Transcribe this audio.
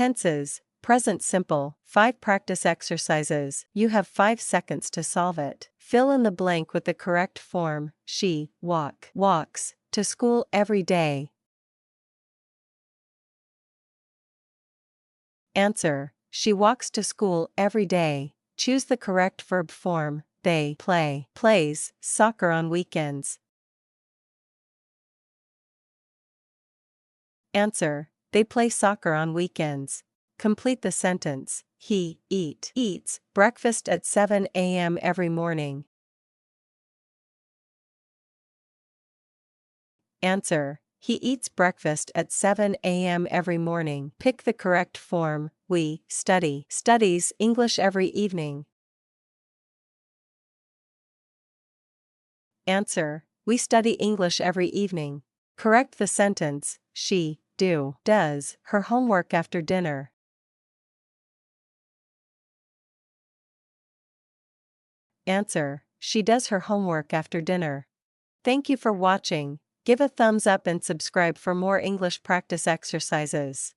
Tenses, present simple, 5 practice exercises. You have 5 seconds to solve it. Fill in the blank with the correct form. She walks to school every day. Answer. She walks to school every day. Choose the correct verb form. They plays soccer on weekends. Answer. They play soccer on weekends. Complete the sentence. He eats breakfast at 7 a.m. every morning. Answer. He eats breakfast at 7 a.m. every morning. Pick the correct form. We studies English every evening. Answer. We study English every evening. Correct the sentence. She does her homework after dinner. Answer. She does her homework after dinner. Thank you for watching. Give a thumbs up and subscribe for more English practice exercises.